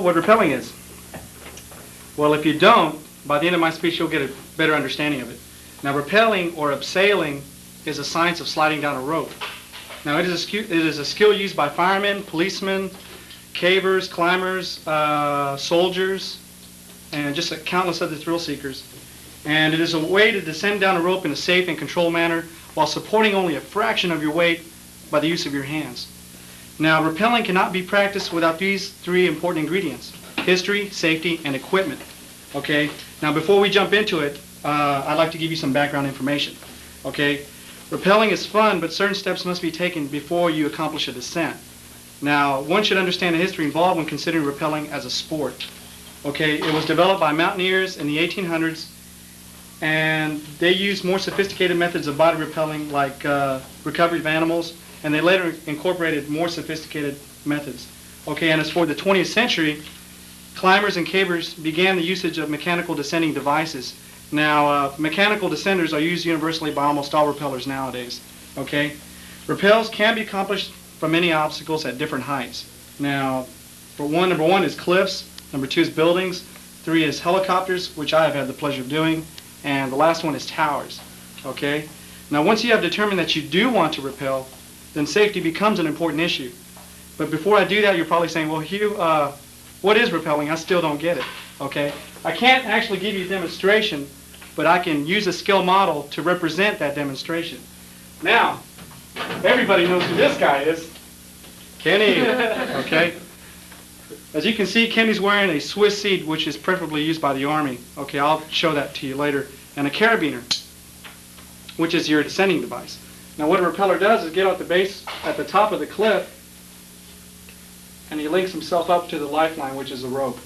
What rappelling is? Well, if you don't, by the end of my speech, you'll get a better understanding of it. Now, rappelling or abseiling is a science of sliding down a rope. Now, it is a skill used by firemen, policemen, cavers, climbers, soldiers, and just countless other thrill seekers. And it is a way to descend down a rope in a safe and controlled manner while supporting only a fraction of your weight by the use of your hands. Now, rappelling cannot be practiced without these three important ingredients: history, safety, and equipment. Okay? Now, before we jump into it, I'd like to give you some background information. Okay? Rappelling is fun, but certain steps must be taken before you accomplish a descent. Now, one should understand the history involved when considering rappelling as a sport. Okay? It was developed by mountaineers in the 1800s, and they used more sophisticated methods of body rappelling, like recovery of animals, and they later incorporated more sophisticated methods. Okay, and as for the 20th century, climbers and cavers began the usage of mechanical descending devices. Now, mechanical descenders are used universally by almost all rappellers nowadays. Okay, rappels can be accomplished from many obstacles at different heights. Now, number one is cliffs, number two is buildings, three is helicopters, which I have had the pleasure of doing, and the last one is towers. Okay, now once you have determined that you do want to rappel, then safety becomes an important issue. But before I do that, you're probably saying, well, Hugh, what is rappelling? I still don't get it. Okay, I can't actually give you a demonstration, but I can use a skill model to represent that demonstration. Now, everybody knows who this guy is. Kenny. Okay. As you can see, Kenny's wearing a Swiss seat, which is preferably used by the Army. Okay, I'll show that to you later. And a carabiner, which is your descending device. Now, what a rappeller does is get out the base at the top of the cliff, and he links himself up to the lifeline, which is a rope.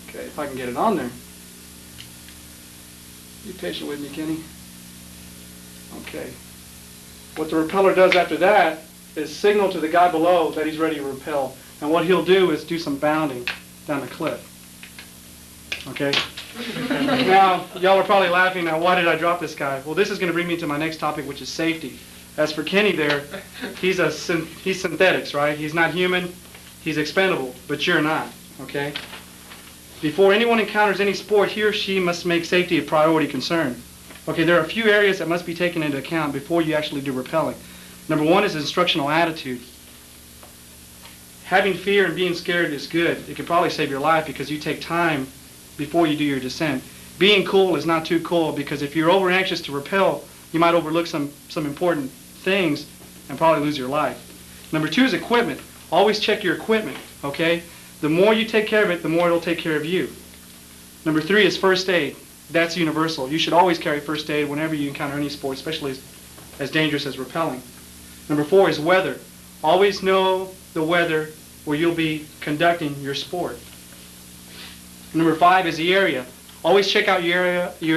Okay, if I can get it on there. Be patient with me, Kenny. Okay. What the rappeller does after that is signal to the guy below that he's ready to rappel. And what he'll do is do some bounding down the cliff. Okay? Now, y'all are probably laughing now, why did I drop this guy? Well, this is going to bring me to my next topic, which is safety. As for Kenny there, he's synthetics, right? He's not human, he's expendable, but you're not, okay? Before anyone encounters any sport, he or she must make safety a priority concern. Okay, there are a few areas that must be taken into account before you actually do rappelling. Number one is instructional attitude. Having fear and being scared is good. It could probably save your life because you take time before you do your descent. Being cool is not too cool, because if you're over anxious to rappel, you might overlook some important things and probably lose your life. Number two is equipment. Always check your equipment, okay? The more you take care of it, the more it'll take care of you. Number three is first aid. That's universal. You should always carry first aid whenever you encounter any sport, especially as dangerous as rappelling. Number four is weather. Always know the weather where you'll be conducting your sport. Number five is the area. Always check out your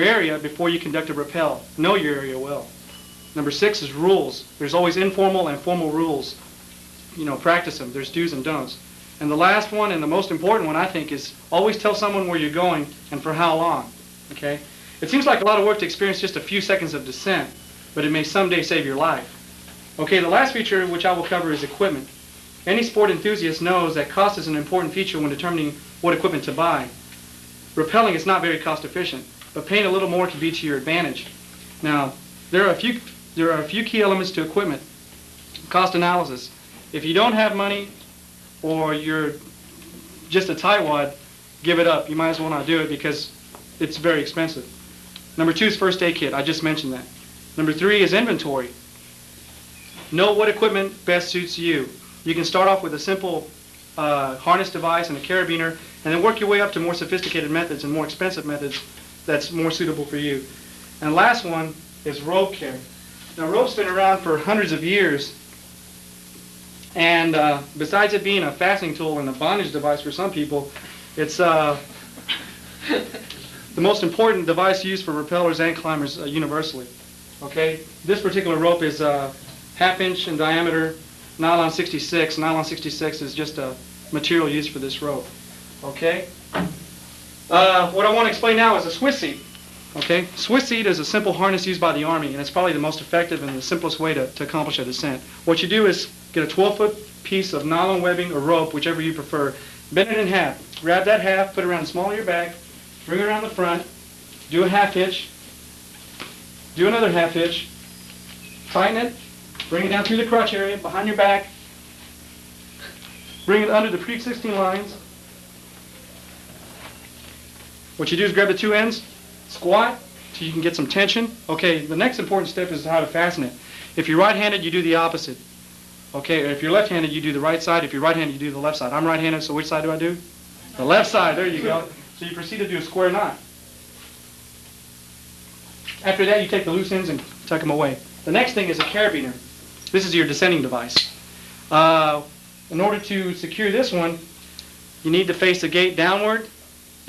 area before you conduct a rappel. Know your area well. Number six is rules. There's always informal and formal rules. You know, practice them. There's do's and don'ts. And the last one, and the most important one, I think, is always tell someone where you're going and for how long. Okay? It seems like a lot of work to experience just a few seconds of descent, but it may someday save your life. Okay, the last feature which I will cover is equipment. Any sport enthusiast knows that cost is an important feature when determining what equipment to buy. Rappelling is not very cost efficient, but paying a little more can be to your advantage. Now, there are a few key elements to equipment. Cost analysis. If you don't have money, or you're just a tightwad, give it up. You might as well not do it because it's very expensive. Number two is first aid kit. I just mentioned that. Number three is inventory. Know what equipment best suits you. You can start off with a simple harness device and a carabiner, and then work your way up to more sophisticated methods and more expensive methods that's more suitable for you. And the last one is rope care. Now, rope's been around for hundreds of years, and besides it being a fastening tool and a bondage device for some people, it's the most important device used for rappellers and climbers universally. Okay, this particular rope is half-inch in diameter, nylon 66. Nylon 66 is just a material used for this rope. Okay. What I want to explain now is a Swiss seat. Okay? Swiss seat is a simple harness used by the Army, and it's probably the most effective and the simplest way to accomplish a descent. What you do is get a 12-foot piece of nylon webbing or rope, whichever you prefer, bend it in half. Grab that half, put it around the small of your back, bring it around the front, do a half hitch, do another half hitch, tighten it, bring it down through the crotch area, behind your back, bring it under the pre-existing lines. What you do is grab the two ends, squat, so you can get some tension. Okay, the next important step is how to fasten it. If you're right-handed, you do the opposite. Okay, if you're left-handed, you do the right side. If you're right-handed, you do the left side. I'm right-handed, so which side do I do? The left side, there you go. So you proceed to do a square knot. After that, you take the loose ends and tuck them away. The next thing is a carabiner. This is your descending device. In order to secure this one, you need to face the gate downward,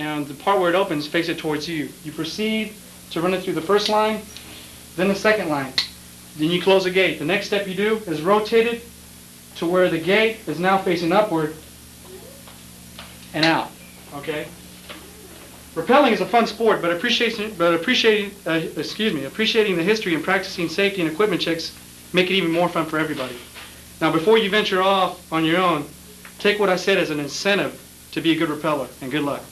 and the part where it opens, face it towards you. You proceed to run it through the first line, then the second line. Then you close the gate. The next step you do is rotate it to where the gate is now facing upward and out. Okay? Rappelling is a fun sport, but appreciating the history and practicing safety and equipment checks make it even more fun for everybody. Now, before you venture off on your own, take what I said as an incentive to be a good rappeller, and good luck.